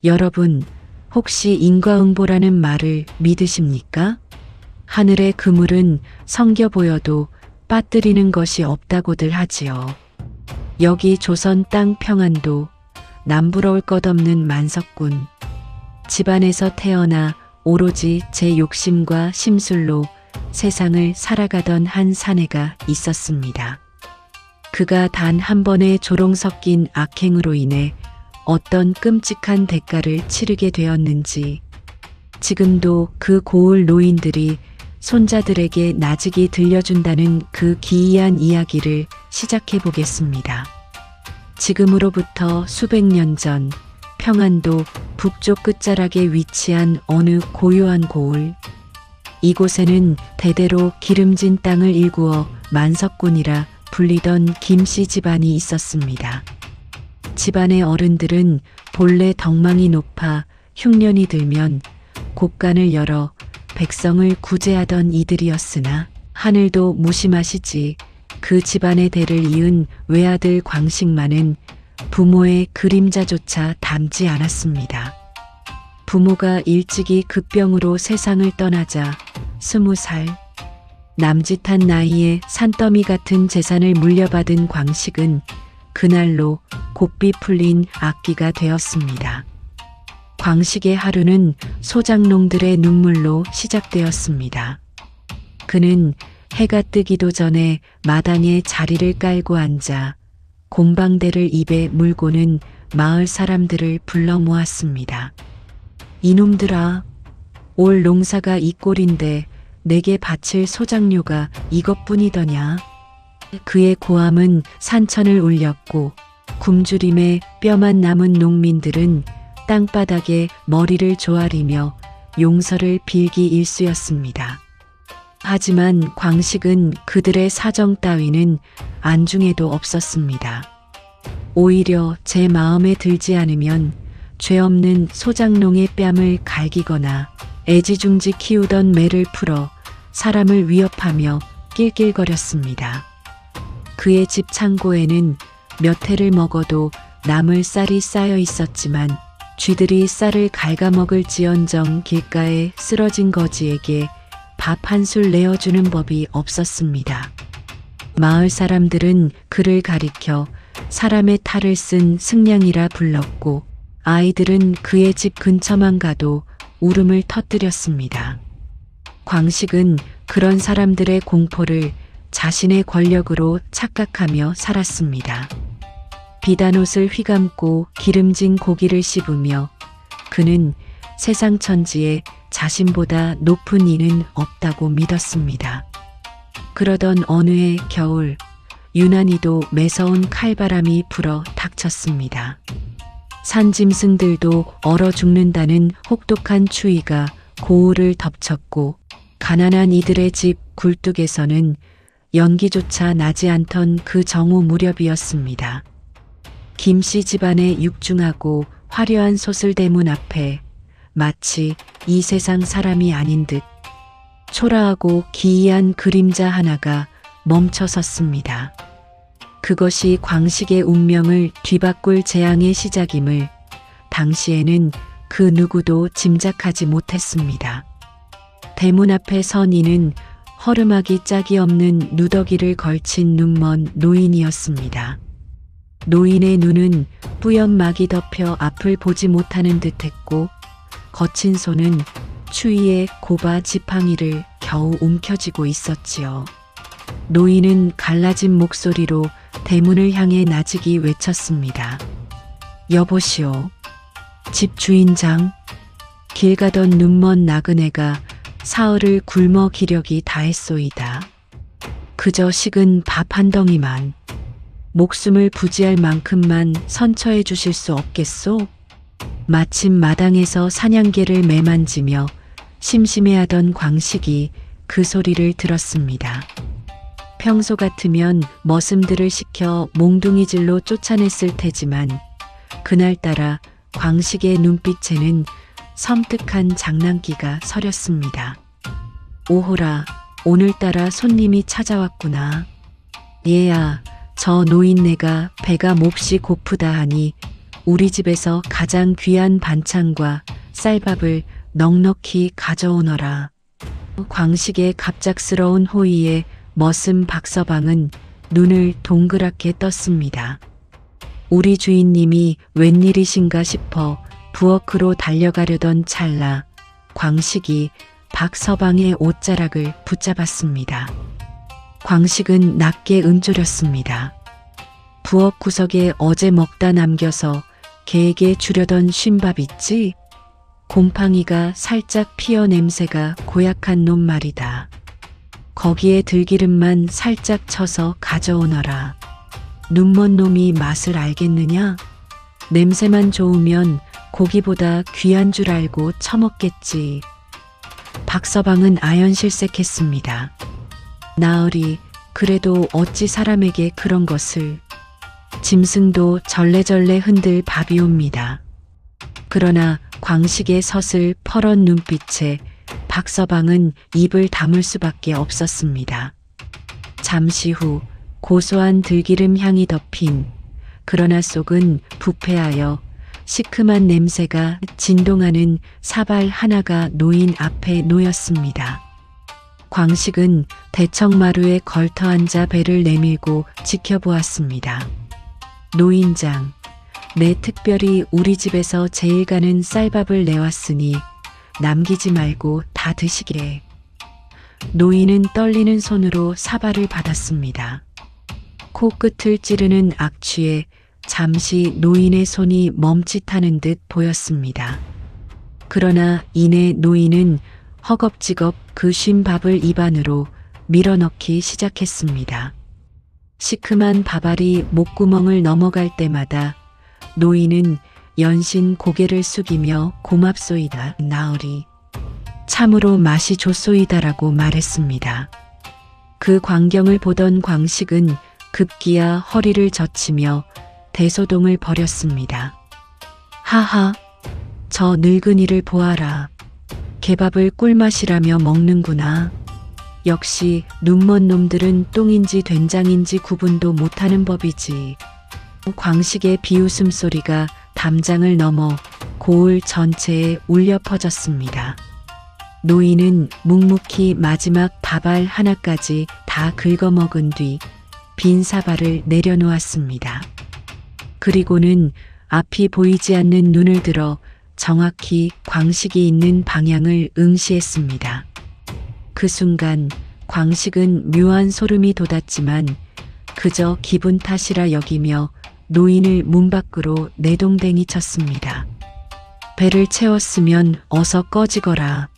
여러분, 혹시 인과응보라는 말을 믿으십니까? 하늘의 그물은 성겨 보여도 빠뜨리는 것이 없다고들 하지요. 여기 조선 땅 평안도 남부러울 것 없는 만석군. 집안에서 태어나 오로지 제 욕심과 심술로 세상을 살아가던 한 사내가 있었습니다. 그가 단 한 번의 조롱 섞인 악행으로 인해 어떤 끔찍한 대가를 치르게 되었는지 지금도 그 고을 노인들이 손자들에게 나직이 들려준다는 그 기이한 이야기를 시작해 보겠습니다. 지금으로부터 수백 년 전 평안도 북쪽 끝자락에 위치한 어느 고요한 고을. 이곳에는 대대로 기름진 땅을 일구어 만석군이라 불리던 김씨 집안이 있었습니다. 집안의 어른들은 본래 덕망이 높아 흉년이 들면 곳간을 열어 백성을 구제하던 이들이었으나 하늘도 무심하시지 그 집안의 대를 이은 외아들 광식만은 부모의 그림자조차 닮지 않았습니다. 부모가 일찍이 급병으로 세상을 떠나자 20살 남짓한 나이에 산더미 같은 재산을 물려받은 광식은 그날로 곱비 풀린 악기가 되었습니다. 광식의 하루는 소장농들의 눈물로 시작되었습니다. 그는 해가 뜨기도 전에 마당에 자리를 깔고 앉아 곰방대를 입에 물고는 마을 사람들을 불러 모았습니다. 이놈들아, 올 농사가 이 꼴인데 내게 바칠 소장료가 이것뿐이더냐. 그의 고함은 산천을 울렸고 굶주림에 뼈만 남은 농민들은 땅바닥에 머리를 조아리며 용서를 빌기 일쑤였습니다. 하지만 광식은 그들의 사정 따위는 안중에도 없었습니다. 오히려 제 마음에 들지 않으면 죄 없는 소장농의 뺨을 갈기거나 애지중지 키우던 매를 풀어 사람을 위협하며 낄낄거렸습니다. 그의 집 창고에는 몇 해를 먹어도 남을 쌀이 쌓여 있었지만 쥐들이 쌀을 갉아먹을지언정 길가에 쓰러진 거지에게 밥 한 술 내어주는 법이 없었습니다. 마을 사람들은 그를 가리켜 사람의 탈을 쓴 승냥이라 불렀고 아이들은 그의 집 근처만 가도 울음을 터뜨렸습니다. 광식은 그런 사람들의 공포를 자신의 권력으로 착각하며 살았습니다. 비단옷을 휘감고 기름진 고기를 씹으며 그는 세상 천지에 자신보다 높은 이는 없다고 믿었습니다. 그러던 어느 해 겨울, 유난히도 매서운 칼바람이 불어 닥쳤습니다. 산짐승들도 얼어 죽는다는 혹독한 추위가 고을을 덮쳤고 가난한 이들의 집 굴뚝에서는 연기조차 나지 않던 그 정오 무렵이었습니다. 김씨 집안의 육중하고 화려한 소슬대문 앞에 마치 이 세상 사람이 아닌 듯 초라하고 기이한 그림자 하나가 멈춰 섰습니다. 그것이 광식의 운명을 뒤바꿀 재앙의 시작임을 당시에는 그 누구도 짐작하지 못했습니다. 대문 앞에 선 이는 허름하기 짝이 없는 누더기를 걸친 눈먼 노인이었습니다. 노인의 눈은 뿌연 막이 덮여 앞을 보지 못하는 듯했고 거친 손은 추위에 고바 지팡이를 겨우 움켜쥐고 있었지요. 노인은 갈라진 목소리로 대문을 향해 나직이 외쳤습니다. 여보시오. 집 주인장. 길 가던 눈먼 나그네가 사흘을 굶어 기력이 다했소이다. 그저 식은 밥 한 덩이만. 목숨을 부지할 만큼만 선처해 주실 수 없겠소? 마침 마당에서 사냥개를 매만지며 심심해하던 광식이 그 소리를 들었습니다. 평소 같으면 머슴들을 시켜 몽둥이질로 쫓아냈을 테지만 그날따라 광식의 눈빛에는 섬뜩한 장난기가 서렸습니다. 오호라, 오늘따라 손님이 찾아왔구나. 얘야, 저 노인네가 배가 몹시 고프다 하니 우리 집에서 가장 귀한 반찬과 쌀밥을 넉넉히 가져오너라. 광식의 갑작스러운 호의에 머슴 박서방은 눈을 동그랗게 떴습니다. 우리 주인님이 웬일이신가 싶어 부엌으로 달려가려던 찰나 광식이 박서방의 옷자락을 붙잡았습니다. 광식은 낮게 은졸였습니다. 부엌 구석에 어제 먹다 남겨서 개에게 주려던 쉰밥 있지? 곰팡이가 살짝 피어 냄새가 고약한 놈 말이다. 거기에 들기름만 살짝 쳐서 가져오너라. 눈먼 놈이 맛을 알겠느냐? 냄새만 좋으면 고기보다 귀한 줄 알고 처먹겠지. 박서방은 아연실색했습니다. 나으리, 그래도 어찌 사람에게 그런 것을. 짐승도 절레절레 흔들 밥이옵니다. 그러나 광식의 서슬 퍼런 눈빛에 박서방은 입을 다물 수밖에 없었습니다. 잠시 후 고소한 들기름 향이 덮인 그러나 속은 부패하여 시큼한 냄새가 진동하는 사발 하나가 노인 앞에 놓였습니다. 광식은 대청마루에 걸터 앉아 배를 내밀고 지켜보았습니다. 노인장, 내 특별히 우리 집에서 제일 가는 쌀밥을 내왔으니 남기지 말고 다 드시게. 노인은 떨리는 손으로 사발을 받았습니다. 코끝을 찌르는 악취에 잠시 노인의 손이 멈칫하는 듯 보였습니다. 그러나 이내 노인은 허겁지겁 그 쉰 밥을 입안으로 밀어넣기 시작했습니다. 시큼한 밥알이 목구멍을 넘어갈 때마다 노인은 연신 고개를 숙이며 고맙소이다, 나으리. 참으로 맛이 좋소이다라고 말했습니다. 그 광경을 보던 광식은 급기야 허리를 젖히며 대소동을 벌였습니다. 하하, 저 늙은이를 보아라. 개밥을 꿀맛이라며 먹는구나. 역시 눈먼 놈들은 똥인지 된장인지 구분도 못하는 법이지. 광식의 비웃음 소리가 담장을 넘어 고을 전체에 울려 퍼졌습니다. 노인은 묵묵히 마지막 밥알 하나까지 다 긁어먹은 뒤 빈 사발을 내려놓았습니다. 그리고는 앞이 보이지 않는 눈을 들어 정확히 광식이 있는 방향을 응시했습니다. 그 순간 광식은 묘한 소름이 돋았지만 그저 기분 탓이라 여기며 노인을 문 밖으로 내동댕이 쳤습니다. 배를 채웠으면 어서 꺼지거라.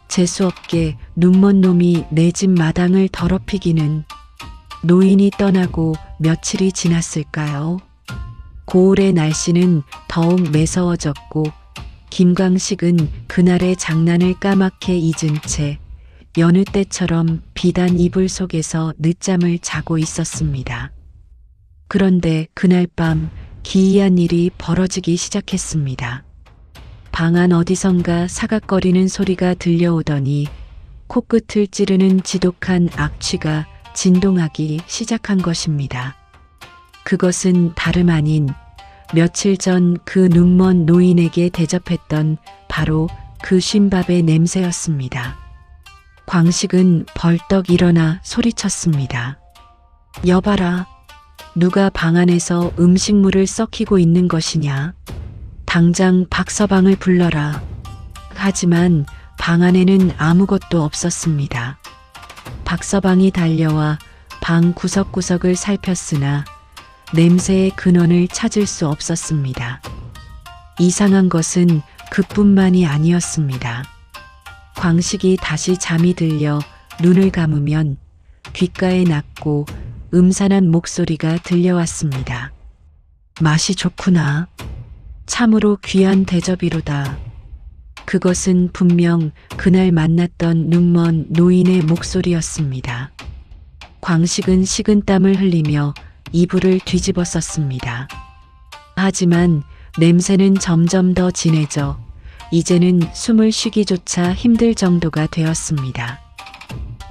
재수없게 눈먼 놈이 내 집 마당을 더럽히기는. 노인이 떠나고 며칠이 지났을까요? 고을의 날씨는 더욱 매서워졌고 김광식은 그날의 장난을 까맣게 잊은 채 여느 때처럼 비단 이불 속에서 늦잠을 자고 있었습니다. 그런데 그날 밤 기이한 일이 벌어지기 시작했습니다. 방 안 어디선가 사각거리는 소리가 들려오더니 코끝을 찌르는 지독한 악취가 진동하기 시작한 것입니다. 그것은 다름 아닌 며칠 전 그 눈먼 노인에게 대접했던 바로 그 쉰밥의 냄새였습니다. 광식은 벌떡 일어나 소리쳤습니다. 여봐라, 누가 방 안에서 음식물을 썩히고 있는 것이냐? 당장 박서방을 불러라. 하지만 방 안에는 아무것도 없었습니다. 박서방이 달려와 방 구석구석을 살폈으나 냄새의 근원을 찾을 수 없었습니다. 이상한 것은 그뿐만이 아니었습니다. 광식이 다시 잠이 들려 눈을 감으면 귓가에 낮고 음산한 목소리가 들려왔습니다. 맛이 좋구나. 참으로 귀한 대접이로다. 그것은 분명 그날 만났던 눈먼 노인의 목소리였습니다. 광식은 식은땀을 흘리며 이불을 뒤집어 썼습니다. 하지만 냄새는 점점 더 진해져 이제는 숨을 쉬기조차 힘들 정도가 되었습니다.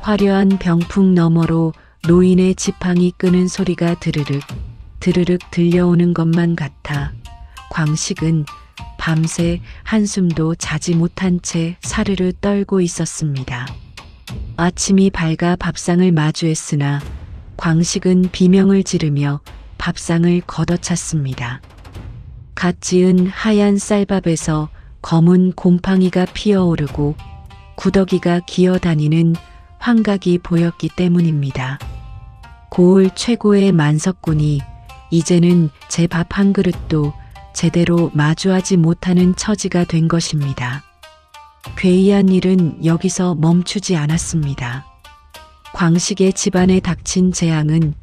화려한 병풍 너머로 노인의 지팡이 끄는 소리가 드르륵 드르륵 들려오는 것만 같아 광식은 밤새 한숨도 자지 못한 채 사르르 떨고 있었습니다. 아침이 밝아 밥상을 마주했으나 광식은 비명을 지르며 밥상을 걷어찼습니다. 갓 지은 하얀 쌀밥에서 검은 곰팡이가 피어오르고 구더기가 기어다니는 환각이 보였기 때문입니다. 고을 최고의 만석군이 이제는 제 밥 한 그릇도 제대로 마주하지 못하는 처지가 된 것입니다. 괴이한 일은 여기서 멈추지 않았습니다. 광식의 집안에 닥친 재앙은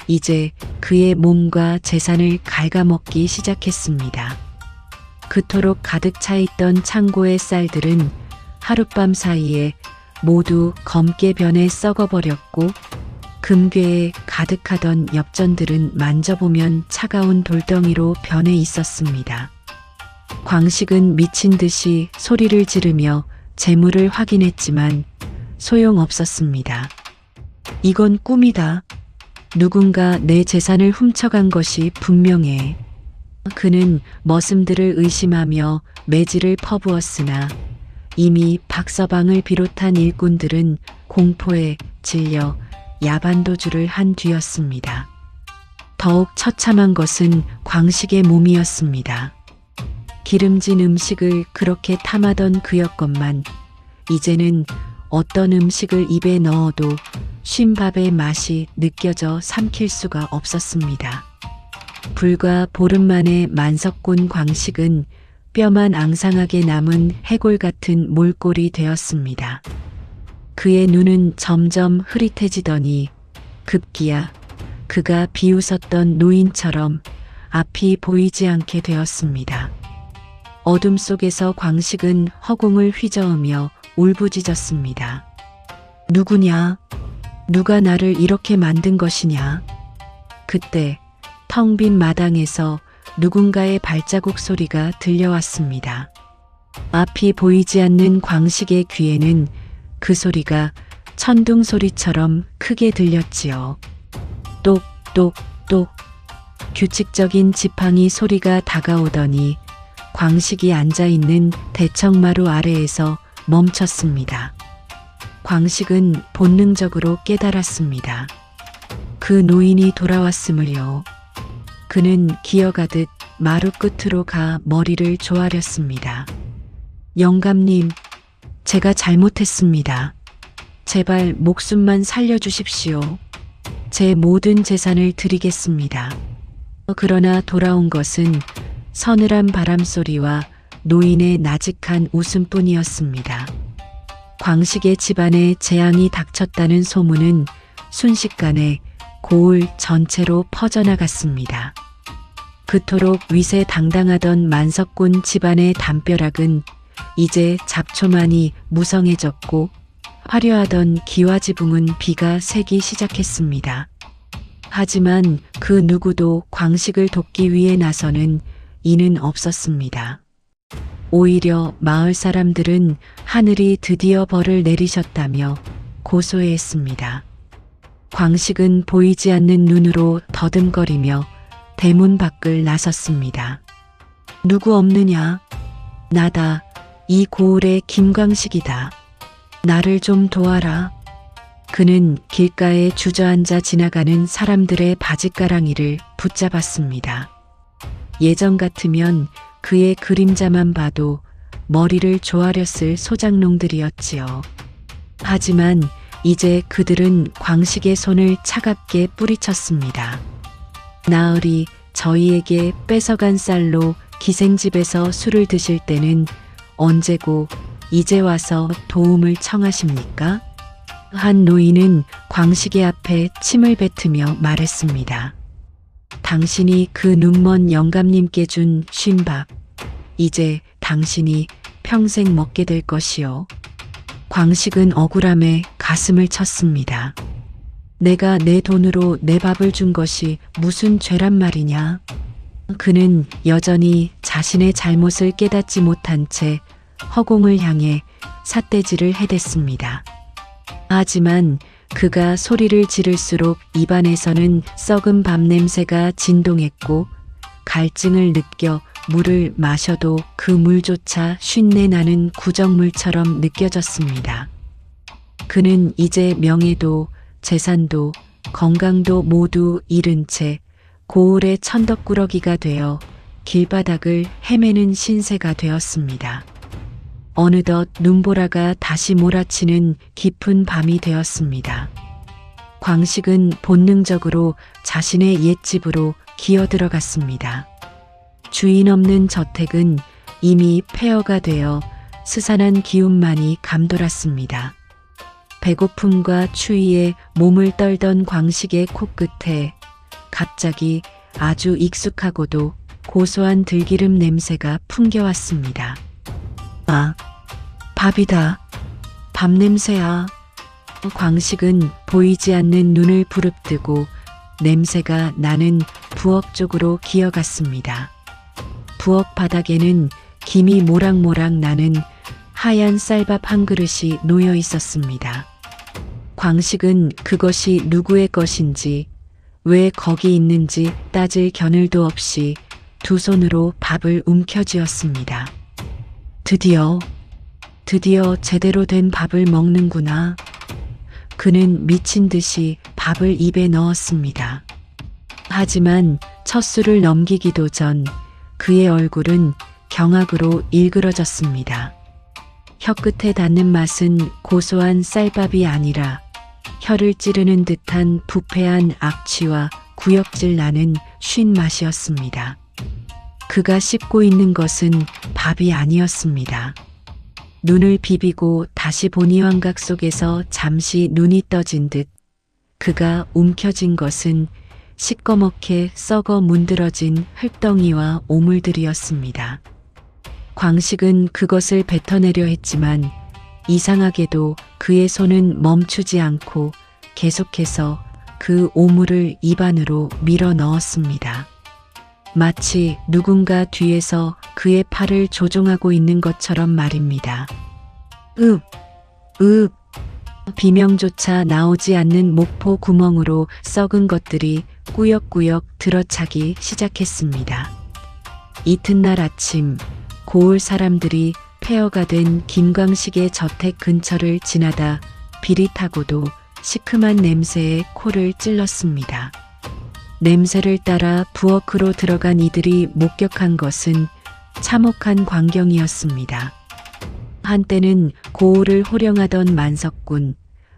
이제 그의 몸과 재산을 갉아먹기 시작했습니다. 그토록 가득 차 있던 창고의 쌀들은 하룻밤 사이에 모두 검게 변해 썩어버렸고 금괴에 가득하던 엽전들은 만져보면 차가운 돌덩이로 변해 있었습니다. 광식은 미친 듯이 소리를 지르며 재물을 확인했지만 소용없었습니다. 이건 꿈이다. 누군가 내 재산을 훔쳐간 것이 분명해. 그는 머슴들을 의심하며 매질을 퍼부었으나 이미 박서방을 비롯한 일꾼들은 공포에 질려 야반도주를 한 뒤였습니다. 더욱 처참한 것은 광식의 몸이었습니다. 기름진 음식을 그렇게 탐하던 그였건만 이제는 어떤 음식을 입에 넣어도 쉰밥의 맛이 느껴져 삼킬 수가 없었습니다. 불과 보름 만에 만석군 광식은 뼈만 앙상하게 남은 해골 같은 몰골이 되었습니다. 그의 눈은 점점 흐릿해지더니 급기야 그가 비웃었던 노인처럼 앞이 보이지 않게 되었습니다. 어둠 속에서 광식은 허공을 휘저으며 울부짖었습니다. 누구냐? 누가 나를 이렇게 만든 것이냐? 그때 텅 빈 마당에서 누군가의 발자국 소리가 들려왔습니다. 앞이 보이지 않는 광식의 귀에는 그 소리가 천둥 소리처럼 크게 들렸지요. 똑똑똑 규칙적인 지팡이 소리가 다가오더니 광식이 앉아있는 대청마루 아래에서 멈췄습니다. 광식은 본능적으로 깨달았습니다. 그 노인이 돌아왔음을요. 그는 기어가듯 마루 끝으로 가 머리를 조아렸습니다. 영감님, 제가 잘못했습니다. 제발 목숨만 살려주십시오. 제 모든 재산을 드리겠습니다. 그러나 돌아온 것은 서늘한 바람소리와 노인의 나직한 웃음뿐이었습니다. 광식의 집안에 재앙이 닥쳤다는 소문은 순식간에 고을 전체로 퍼져나갔습니다. 그토록 위세당당하던 만석군 집안의 담벼락은 이제 잡초만이 무성해졌고 화려하던 기와지붕은 비가 새기 시작했습니다. 하지만 그 누구도 광식을 돕기 위해 나서는 이는 없었습니다. 오히려 마을 사람들은 하늘이 드디어 벌을 내리셨다며 고소해했습니다. 광식은 보이지 않는 눈으로 더듬거리며 대문 밖을 나섰습니다. 누구 없느냐? 나다. 이 고을의 김광식이다. 나를 좀 도와라. 그는 길가에 주저앉아 지나가는 사람들의 바짓가랑이를 붙잡았습니다. 예전 같으면 그의 그림자만 봐도 머리를 조아렸을 소장농들이었지요. 하지만 이제 그들은 광식의 손을 차갑게 뿌리쳤습니다. 나으리 저희에게 뺏어간 쌀로 기생집에서 술을 드실 때는 언제고 이제 와서 도움을 청하십니까? 한 노인은 광식의 앞에 침을 뱉으며 말했습니다. 당신이 그 눈먼 영감님께 준 쉰밥, 이제 당신이 평생 먹게 될 것이요. 광식은 억울함에 가슴을 쳤습니다. 내가 내 돈으로 내 밥을 준 것이 무슨 죄란 말이냐? 그는 여전히 자신의 잘못을 깨닫지 못한 채 허공을 향해 삿대질을 해댔습니다. 하지만 그가 소리를 지를수록 입안에서는 썩은 밥 냄새가 진동했고 갈증을 느껴 물을 마셔도 그 물조차 쉰내 나는 구정물처럼 느껴졌습니다. 그는 이제 명예도 재산도 건강도 모두 잃은 채 고을의 천덕꾸러기가 되어 길바닥을 헤매는 신세가 되었습니다. 어느덧 눈보라가 다시 몰아치는 깊은 밤이 되었습니다. 광식은 본능적으로 자신의 옛집으로 기어들어갔습니다. 주인 없는 저택은 이미 폐허가 되어 스산한 기운만이 감돌았습니다. 배고픔과 추위에 몸을 떨던 광식의 코끝에 갑자기 아주 익숙하고도 고소한 들기름 냄새가 풍겨왔습니다. 아, 밥이다. 밥 냄새야. 광식은 보이지 않는 눈을 부릅뜨고 냄새가 나는 부엌 쪽으로 기어갔습니다. 부엌 바닥에는 김이 모락모락 나는 하얀 쌀밥 한 그릇이 놓여 있었습니다. 광식은 그것이 누구의 것인지 왜 거기 있는지 따질 겨를도 없이 두 손으로 밥을 움켜쥐었습니다. 드디어 제대로 된 밥을 먹는구나. 그는 미친 듯이 밥을 입에 넣었습니다. 하지만 첫 술을 넘기기도 전 그의 얼굴은 경악으로 일그러졌습니다. 혀끝에 닿는 맛은 고소한 쌀밥이 아니라 혀를 찌르는 듯한 부패한 악취와 구역질 나는 쉰 맛이었습니다. 그가 씹고 있는 것은 밥이 아니었습니다. 눈을 비비고 다시 보니 환각 속에서 잠시 눈이 떠진 듯 그가 움켜쥔 것은 시꺼멓게 썩어 문드러진 흙덩이와 오물들이었습니다. 광식은 그것을 뱉어내려 했지만 이상하게도 그의 손은 멈추지 않고 계속해서 그 오물을 입안으로 밀어 넣었습니다. 마치 누군가 뒤에서 그의 팔을 조종하고 있는 것처럼 말입니다. 비명조차 나오지 않는 목포 구멍으로 썩은 것들이 꾸역꾸역 들어차기 시작했습니다. 이튿날 아침 고을 사람들이 폐허가 된 김광식의 저택 근처를 지나다 비릿하고도 시큼한 냄새에 코를 찔렀습니다. 냄새를 따라 부엌으로 들어간 이들이 목격한 것은 참혹한 광경이었습니다. 한때는 고을을 호령하던 만석군,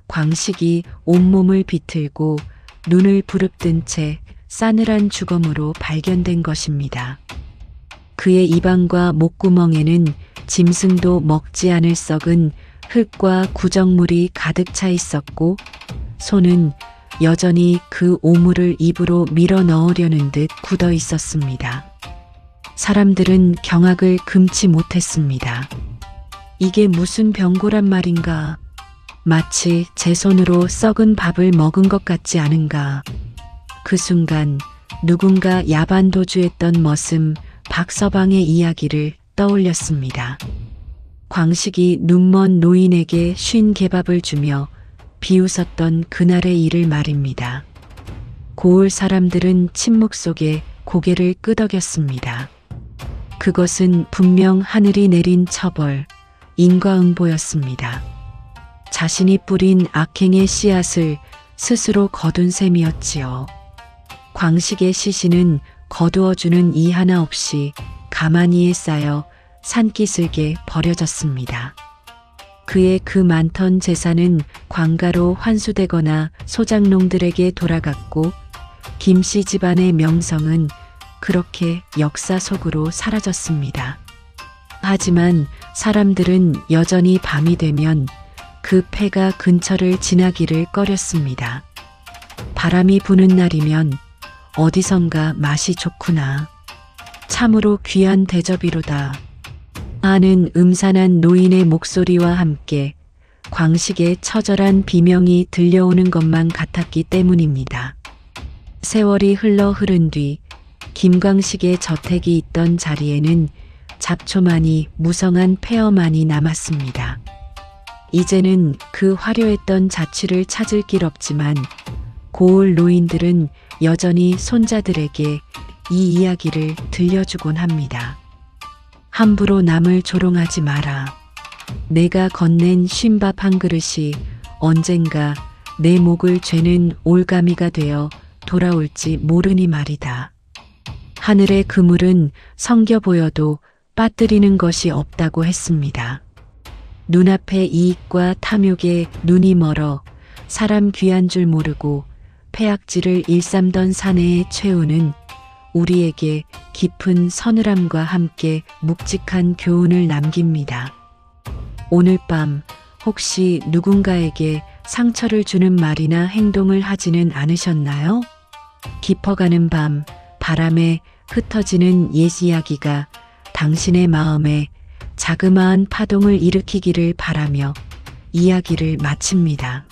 광식이 온몸을 비틀고 눈을 부릅뜬 채 싸늘한 주검으로 발견된 것입니다. 그의 입안과 목구멍에는 짐승도 먹지 않을 썩은 흙과 구정물이 가득 차 있었고 손은 여전히 그 오물을 입으로 밀어 넣으려는 듯 굳어 있었습니다. 사람들은 경악을 금치 못했습니다. 이게 무슨 병고란 말인가? 마치 제 손으로 썩은 밥을 먹은 것 같지 않은가? 그 순간 누군가 야반도주했던 머슴 박서방의 이야기를 떠올렸습니다. 광식이 눈먼 노인에게 쉰 개밥을 주며 비웃었던 그날의 일을 말입니다. 고을 사람들은 침묵 속에 고개를 끄덕였습니다. 그것은 분명 하늘이 내린 처벌, 인과응보였습니다. 자신이 뿌린 악행의 씨앗을 스스로 거둔 셈이었지요. 광식의 시신은 거두어주는 이 하나 없이 가마니에 쌓여 산기슭에 버려졌습니다. 그의 그 많던 재산은 관가로 환수되거나 소장농들에게 돌아갔고 김씨 집안의 명성은 그렇게 역사 속으로 사라졌습니다. 하지만 사람들은 여전히 밤이 되면 그 폐가 근처를 지나기를 꺼렸습니다. 바람이 부는 날이면 어디선가 맛이 좋구나. 참으로 귀한 대접이로다. 하는 음산한 노인의 목소리와 함께 광식의 처절한 비명이 들려오는 것만 같았기 때문입니다. 세월이 흘러 흐른 뒤 김광식의 저택이 있던 자리에는 잡초만이 무성한 폐허만이 남았습니다. 이제는 그 화려했던 자취를 찾을 길 없지만 고을 노인들은 여전히 손자들에게 이 이야기를 들려주곤 합니다. 함부로 남을 조롱하지 마라. 내가 건넨 쉰밥 한 그릇이 언젠가 내 목을 죄는 올가미가 되어 돌아올지 모르니 말이다. 하늘의 그물은 성겨 보여도 빠뜨리는 것이 없다고 했습니다. 눈앞의 이익과 탐욕에 눈이 멀어 사람 귀한 줄 모르고 폐악질을 일삼던 사내의 최후는 우리에게 깊은 서늘함과 함께 묵직한 교훈을 남깁니다. 오늘 밤 혹시 누군가에게 상처를 주는 말이나 행동을 하지는 않으셨나요? 깊어가는 밤 바람에 흩어지는 옛 이야기가 당신의 마음에 자그마한 파동을 일으키기를 바라며 이야기를 마칩니다.